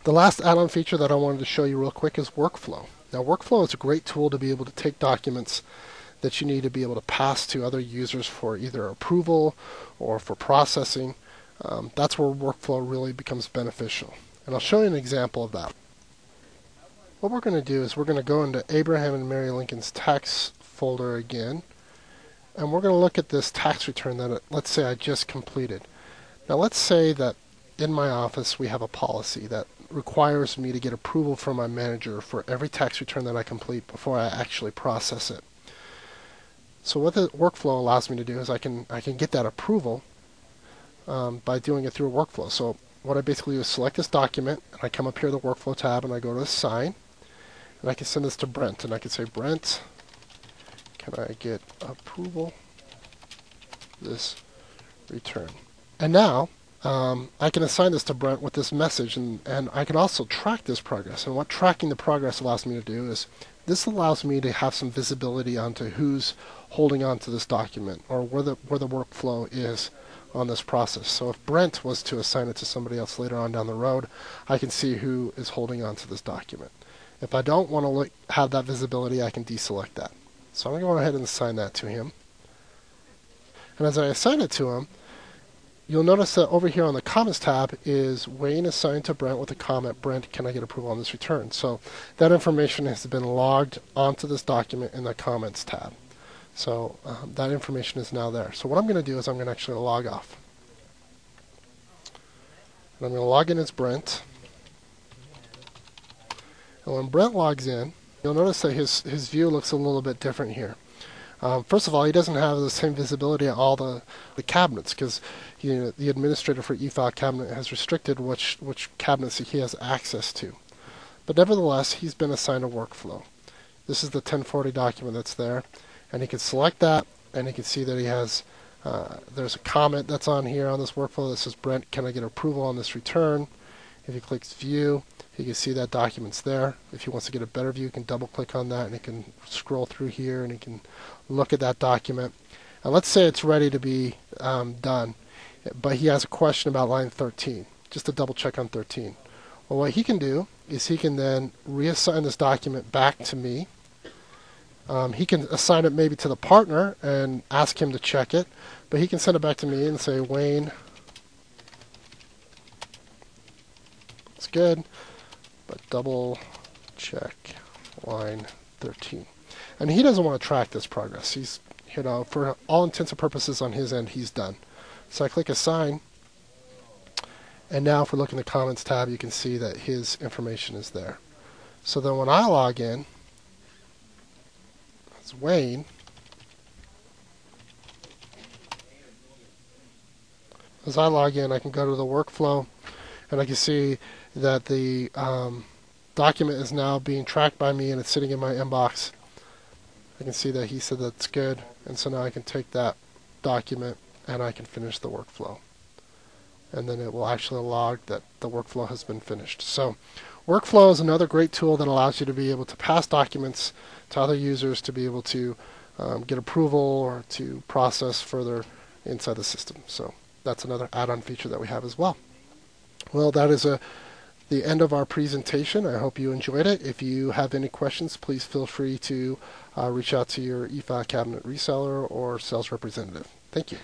The last add-on feature that I wanted to show you real quick is workflow. Now, workflow is a great tool to be able to take documents that you need to be able to pass to other users for either approval or for processing. That's where workflow really becomes beneficial. And I'll show you an example of that. What we're going to do is we're going to go into Abraham and Mary Lincoln's tax folder again, and we're going to look at this tax return that, let's say, I just completed. Now, let's say that in my office we have a policy that requires me to get approval from my manager for every tax return that I complete before I actually process it. So what the workflow allows me to do is I can get that approval by doing it through a workflow. So what I basically do is select this document, and I come up here to the workflow tab, and I go to assign, and I can send this to Brent, and I can say, Brent, can I get approval this return? And now I can assign this to Brent with this message, and I can also track this progress. And what tracking the progress allows me to do is this allows me to have some visibility onto who's holding on to this document, or where the workflow is on this process. So if Brent was to assign it to somebody else later on down the road, I can see who is holding on to this document. If I don't want to have that visibility, I can deselect that. So I'm going to go ahead and assign that to him. And as I assign it to him, you'll notice that over here on the comments tab is Wayne assigned to Brent with a comment, Brent, can I get approval on this return? So that information has been logged onto this document in the comments tab. So that information is now there. So what I'm going to do is I'm going to actually log off. And I'm going to log in as Brent. And when Brent logs in, you'll notice that his view looks a little bit different here. First of all, he doesn't have the same visibility at all the cabinets, because the administrator for eFile cabinet has restricted which cabinets he has access to. But nevertheless, he's been assigned a workflow. This is the 1040 document that's there, and he can select that, and he can see that he has there's a comment that's on here on this workflow that says, Brent, can I get approval on this return? If he clicks view, he can see that document's there. If he wants to get a better view, he can double click on that, and he can scroll through here, and he can look at that document. And let's say it's ready to be done, but he has a question about line 13, just to double check on 13. Well, what he can do is he can then reassign this document back to me. He can assign it maybe to the partner and ask him to check it, but he can send it back to me and say, Wayne, it's good, but double check line 13. And he doesn't want to track this progress. He's, for all intents and purposes on his end, he's done. So I click assign, and now if we look in the comments tab, you can see that his information is there. So then when I log in, it's Wayne, as I log in, I can go to the workflow, and I can see that the document is now being tracked by me, and it's sitting in my inbox. I can see that he said that's good, and so now I can take that document and I can finish the workflow. And then it will actually log that the workflow has been finished. So workflow is another great tool that allows you to be able to pass documents to other users to be able to get approval or to process further inside the system. So that's another add-on feature that we have as well. Well, that is the end of our presentation. I hope you enjoyed it. If you have any questions, please feel free to reach out to your eFile cabinet reseller or sales representative. Thank you.